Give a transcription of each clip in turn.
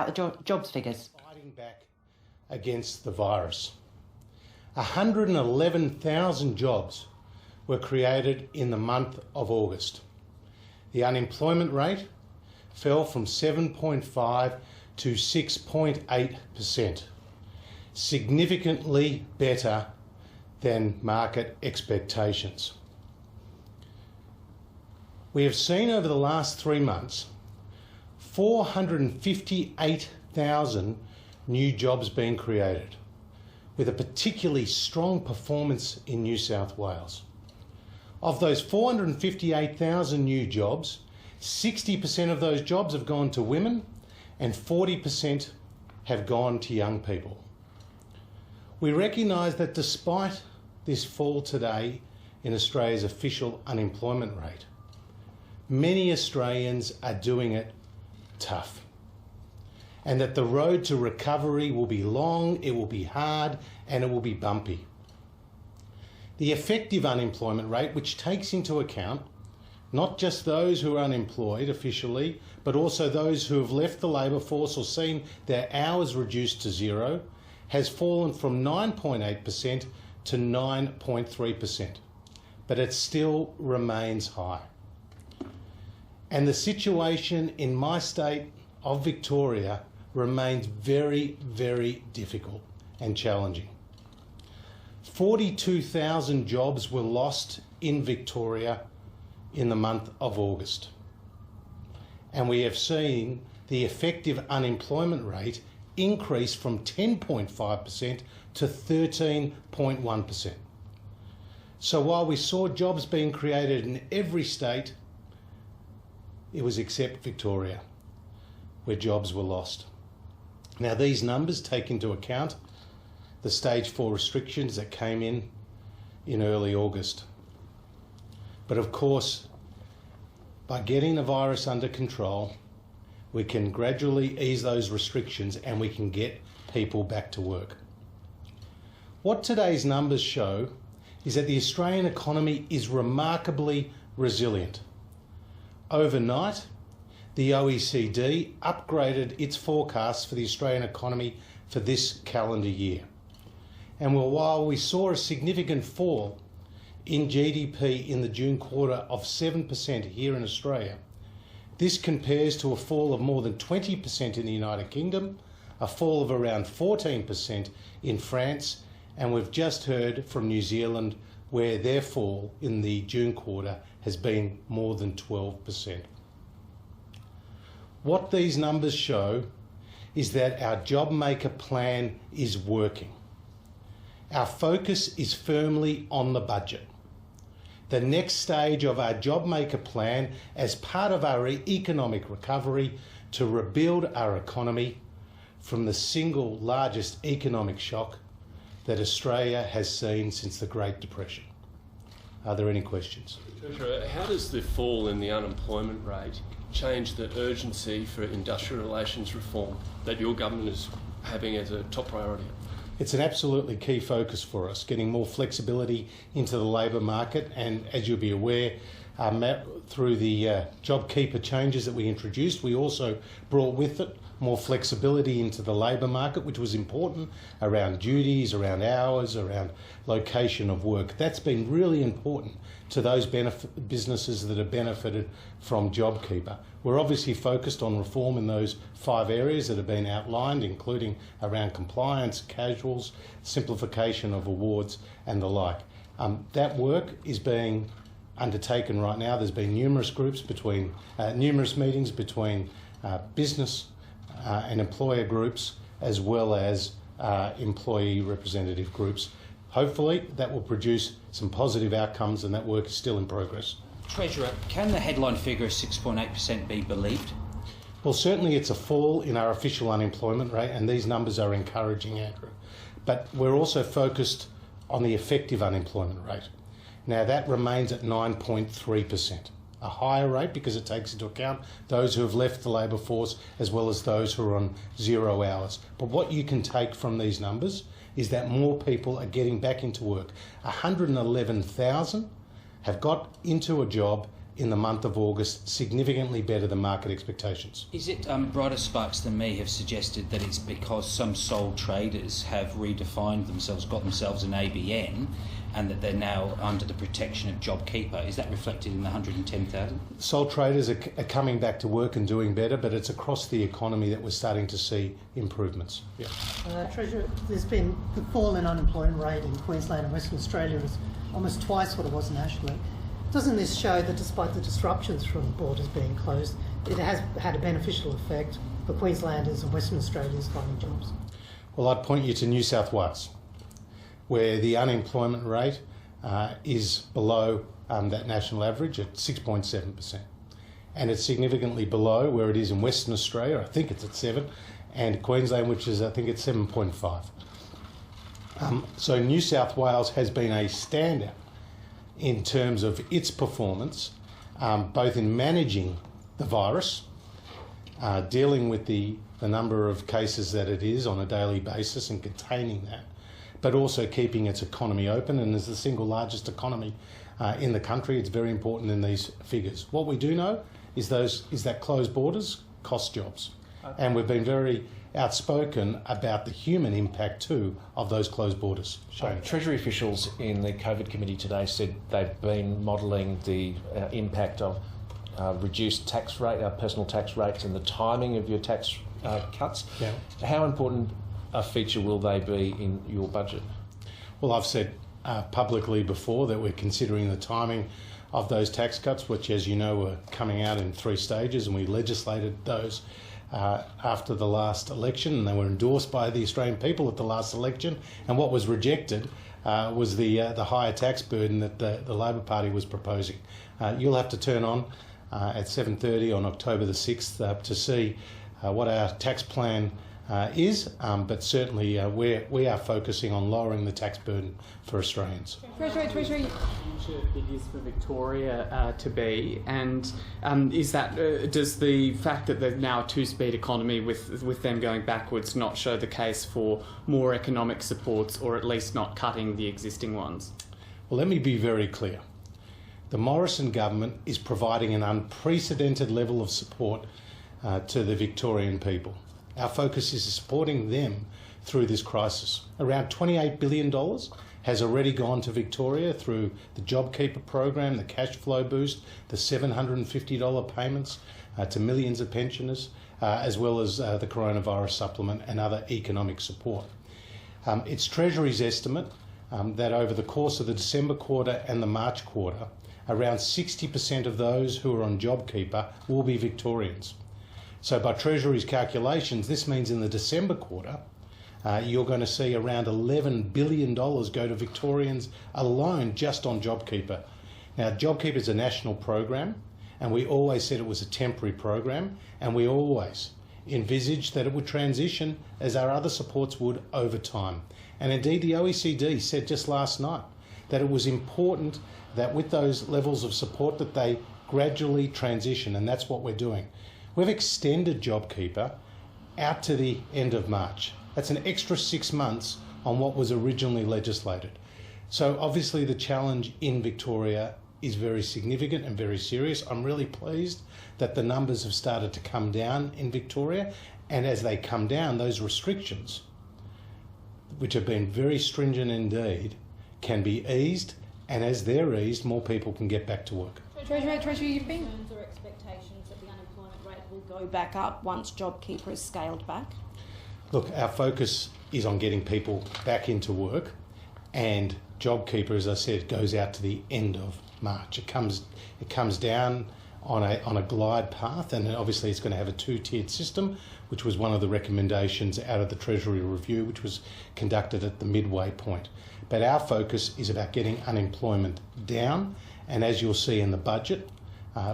about the jobs figures. Fighting back against the virus. 111,000 jobs were created in the month of August. The unemployment rate fell from 7.5 to 6.8%, significantly better than market expectations. We have seen over the last 3 months 458,000 new jobs being created, with a particularly strong performance in New South Wales. Of those 458,000 new jobs, 60% of those jobs have gone to women and 40% have gone to young people. We recognise that despite this fall today in Australia's official unemployment rate, many Australians are doing it tough, and that the road to recovery will be long, it will be hard, and it will be bumpy. The effective unemployment rate, which takes into account not just those who are unemployed officially, but also those who have left the labour force or seen their hours reduced to zero, has fallen from 9.8% to 9.3%, but it still remains high. And the situation in my state of Victoria remains very, very difficult and challenging. 42,000 jobs were lost in Victoria in the month of August. And we have seen the effective unemployment rate increase from 10.5% to 13.1%. So while we saw jobs being created in every state, it was except Victoria, where jobs were lost. Now, these numbers take into account the stage 4 restrictions that came in early August. But of course, by getting the virus under control, we can gradually ease those restrictions and we can get people back to work. What today's numbers show is that the Australian economy is remarkably resilient. Overnight, the OECD upgraded its forecasts for the Australian economy for this calendar year. And while we saw a significant fall in GDP in the June quarter of 7% here in Australia, this compares to a fall of more than 20% in the United Kingdom, a fall of around 14% in France, and we've just heard from New Zealand where their fall in the June quarter has been more than 12%. What these numbers show is that our JobMaker plan is working. Our focus is firmly on the budget. The next stage of our JobMaker plan as part of our economic recovery to rebuild our economy from the single largest economic shock that Australia has seen since the Great Depression. Are there any questions? Treasurer, how does the fall in the unemployment rate change the urgency for industrial relations reform that your government is having as a top priority? It's an absolutely key focus for us, getting more flexibility into the labour market, and as you'll be aware, through the JobKeeper changes that we introduced, we also brought with it more flexibility into the labour market, which was important around duties, around hours, around location of work. That's been really important to those businesses that have benefited from JobKeeper. We're obviously focused on reform in those 5 areas that have been outlined, including around compliance, casuals, simplification of awards and the like. That work is being undertaken right now. There's been numerous meetings between business and employer groups, as well as employee representative groups. Hopefully that will produce some positive outcomes, and that work is still in progress. Treasurer, can the headline figure of 6.8% be believed? Well, certainly it's a fall in our official unemployment rate, and these numbers are encouraging, Andrew. But we're also focused on the effective unemployment rate. Now that remains at 9.3%, a higher rate because it takes into account those who have left the labour force as well as those who are on 0 hours. But what you can take from these numbers is that more people are getting back into work. 111,000 have got into a job in the month of August, significantly better than market expectations. Is it brighter sparks than me have suggested that it's because some sole traders have redefined themselves, got themselves an ABN, and that they're now under the protection of JobKeeper? Is that reflected in the 110,000? Sole traders are coming back to work and doing better, but it's across the economy that we're starting to see improvements. Yeah. Treasurer, there's been the fall in unemployment rate in Queensland and Western Australia is almost twice what it was nationally. Doesn't this show that despite the disruptions from borders being closed, it has had a beneficial effect for Queenslanders and Western Australians finding jobs? Well, I'd point you to New South Wales, where the unemployment rate is below that national average at 6.7%. And it's significantly below where it is in Western Australia, I think it's at 7, and Queensland, which is, I think it's 7.5. So New South Wales has been a standout in terms of its performance, both in managing the virus, dealing with the number of cases that it is on a daily basis and containing that, but also keeping its economy open. And as the single largest economy in the country, it's very important in these figures. What we do know is that closed borders cost jobs. And we've been very outspoken about the human impact too of those closed borders. Treasury officials in the COVID committee today said they've been modelling the impact of reduced tax rate, personal tax rates, and the timing of your tax cuts. Yeah. How important a feature will they be in your budget? Well, I've said publicly before that we're considering the timing of those tax cuts, which, as you know, were coming out in 3 stages, and we legislated those after the last election, and they were endorsed by the Australian people at the last election. And what was rejected was the higher tax burden that the Labor Party was proposing. You'll have to turn on at 7:30 on October the 6th to see what our tax plan is, but certainly we are focusing on lowering the tax burden for Australians. Treasury. It is for Victoria to be, and is that does the fact that there's now a 2-speed economy with them going backwards not show the case for more economic supports, or at least not cutting the existing ones? Well, let me be very clear. The Morrison government is providing an unprecedented level of support to the Victorian people. Our focus is supporting them through this crisis. Around $28 billion has already gone to Victoria through the JobKeeper program, the cash flow boost, the $750 payments to millions of pensioners, as well as the coronavirus supplement and other economic support. It's Treasury's estimate that over the course of the December quarter and the March quarter, around 60% of those who are on JobKeeper will be Victorians. So by Treasury's calculations, this means in the December quarter, you're going to see around $11 billion go to Victorians alone just on JobKeeper. Now, JobKeeper is a national program, and we always said it was a temporary program, and we always envisaged that it would transition as our other supports would over time. And indeed, the OECD said just last night that it was important that with those levels of support that they gradually transition, and that's what we're doing. We've extended JobKeeper out to the end of March. That's an extra 6 months on what was originally legislated. So obviously the challenge in Victoria is very significant and very serious. I'm really pleased that the numbers have started to come down in Victoria, and as they come down, those restrictions, which have been very stringent indeed, can be eased, and as they're eased, more people can get back to work. Treasurer, you've been or expectations that the unemployment rate will go back up once JobKeeper is scaled back? Look, our focus is on getting people back into work, and JobKeeper, as I said, goes out to the end of March. It comes down on a glide path, and obviously it's going to have a 2-tiered system, which was one of the recommendations out of the Treasury review, which was conducted at the midway point. But our focus is about getting unemployment down, and as you'll see in the budget,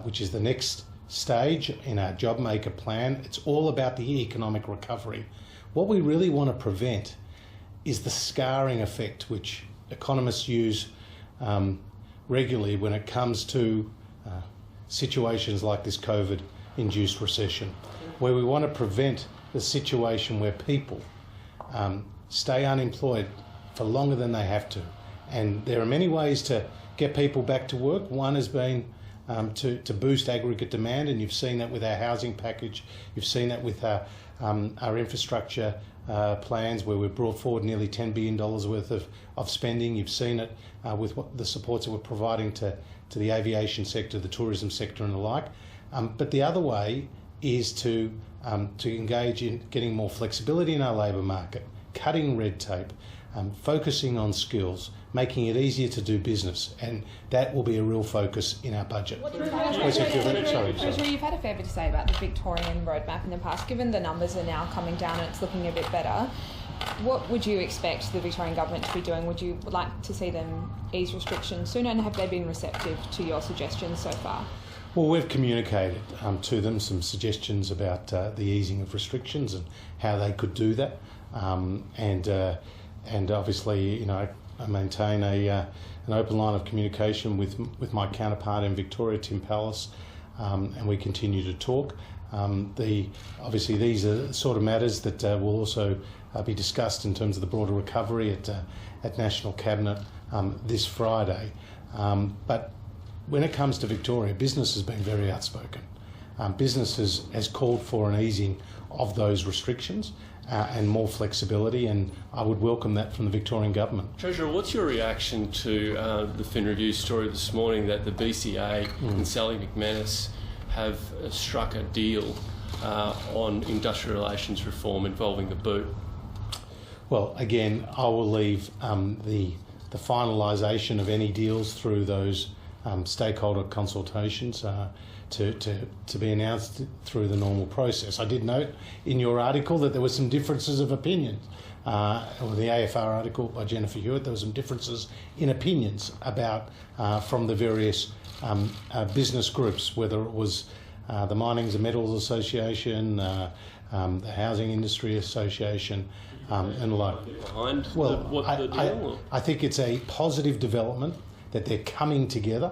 which is the next stage in our JobMaker plan, it's all about the economic recovery. What we really want to prevent is the scarring effect, which economists use regularly when it comes to situations like this COVID-induced recession, where we want to prevent the situation where people stay unemployed for longer than they have to. And there are many ways to get people back to work. One has been to boost aggregate demand, and you've seen that with our housing package. You've seen that with our infrastructure plans, where we've brought forward nearly $10 billion worth of spending. You've seen it with the supports that we're providing to the aviation sector, the tourism sector and the like. But the other way is to engage in getting more flexibility in our labour market, cutting red tape, focusing on skills, making it easier to do business, and that will be a real focus in our budget. Treasury, you've had a fair bit to say about the Victorian roadmap in the past. Given the numbers are now coming down and it's looking a bit better, what would you expect the Victorian government to be doing? Would you like to see them ease restrictions sooner, and have they been receptive to your suggestions so far? Well, we've communicated to them some suggestions about the easing of restrictions and how they could do that, and obviously, I maintain an open line of communication with my counterpart in Victoria, Tim Pallas, and we continue to talk. Obviously, these are the sort of matters that will also be discussed in terms of the broader recovery at National Cabinet this Friday. But when it comes to Victoria, business has been very outspoken. Business has called for an easing of those restrictions and more flexibility, and I would welcome that from the Victorian government. Treasurer, what's your reaction to the Fin Review story this morning that the BCA and Sally McManus have struck a deal on industrial relations reform involving the boot? Well, again, I will leave the finalisation of any deals through those stakeholder consultations to be announced through the normal process. I did note in your article that there were some differences of opinion. Or the AFR article by Jennifer Hewitt, there were some differences in opinions about from the various business groups, whether it was the Minings and Metals Association, the Housing Industry Association, and the like. I think it's a positive development that they're coming together,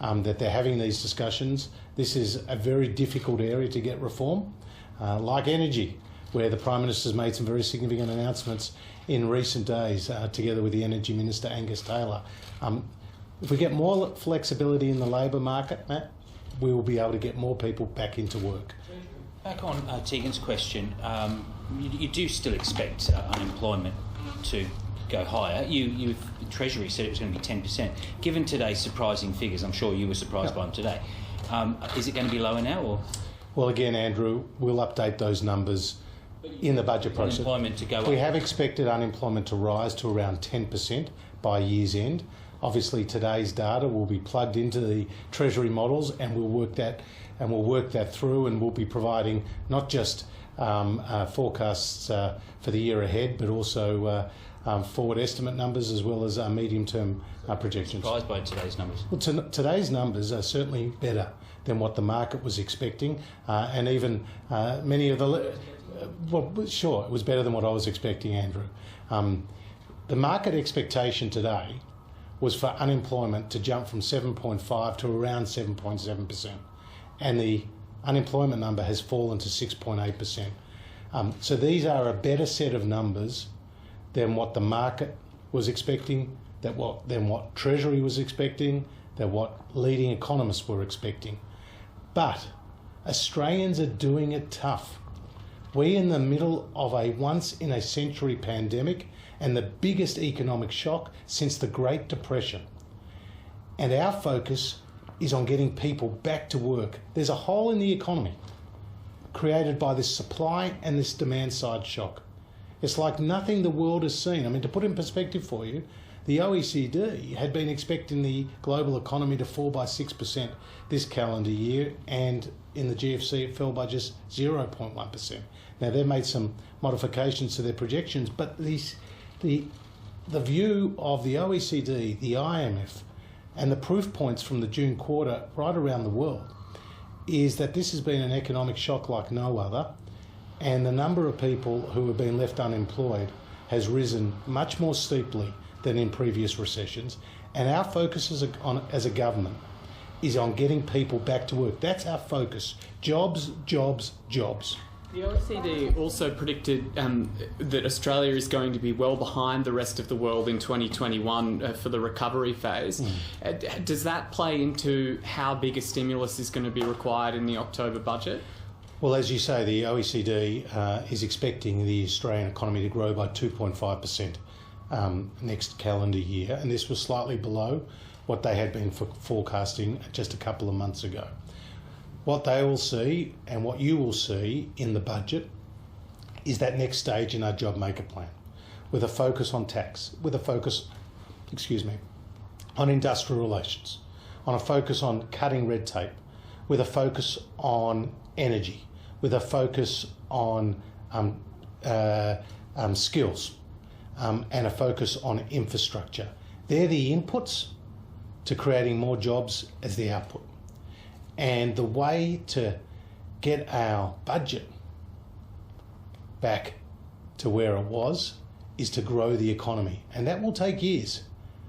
that they're having these discussions. This is a very difficult area to get reform, like energy, where the Prime Minister's made some very significant announcements in recent days, together with the Energy Minister, Angus Taylor. If we get more flexibility in the labour market, Matt, we will be able to get more people back into work. Back on Tegan's question, you do still expect unemployment to go higher. You Treasury said it was going to be 10%. Given today's surprising figures, I'm sure you were surprised by them today. Is it going to be lower now, or? Well, again, Andrew, we'll update those numbers in the budget process. Unemployment to go up. We have expected unemployment to rise to around 10% by year's end. Obviously, today's data will be plugged into the Treasury models, and we'll work that through, and we'll be providing not just forecasts for the year ahead, but also forward estimate numbers as well as medium-term projections. Surprised by today's numbers? Well, today's numbers are certainly better than what the market was expecting, and even many of the... well, sure, it was better than what I was expecting, Andrew. The market expectation today was for unemployment to jump from 7.5 to around 7.7%, and the unemployment number has fallen to 6.8%. So these are a better set of numbers than what the market was expecting, than what Treasury was expecting, than what leading economists were expecting. But Australians are doing it tough. We're in the middle of a once-in-a-century pandemic and the biggest economic shock since the Great Depression. And our focus is on getting people back to work. There's a hole in the economy created by this supply and this demand side shock. It's like nothing the world has seen. I mean, to put in perspective for you, the OECD had been expecting the global economy to fall by 6% this calendar year, and in the GFC it fell by just 0.1%. Now, they've made some modifications to their projections, but the view of the OECD, the IMF, and the proof points from the June quarter right around the world is that this has been an economic shock like no other, and the number of people who have been left unemployed has risen much more steeply than in previous recessions. And our focus as a government is on getting people back to work. That's our focus. Jobs, jobs, jobs. The OECD also predicted that Australia is going to be well behind the rest of the world in 2021 for the recovery phase. Does that play into how big a stimulus is going to be required in the October budget? Well, as you say, the OECD is expecting the Australian economy to grow by 2.5% next calendar year, and this was slightly below what they had been forecasting just a couple of months ago. What they will see, and what you will see in the budget, is that next stage in our job maker plan, with a focus on tax, with a focus, on industrial relations, on a focus on cutting red tape, with a focus on energy, with a focus on skills, and a focus on infrastructure. They're the inputs to creating more jobs as the output. And the way to get our budget back to where it was is to grow the economy. And that will take years.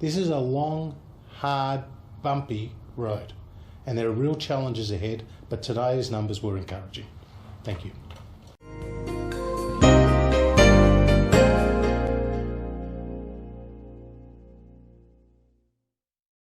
This is a long, hard, bumpy road. And there are real challenges ahead, but today's numbers were encouraging. Thank you.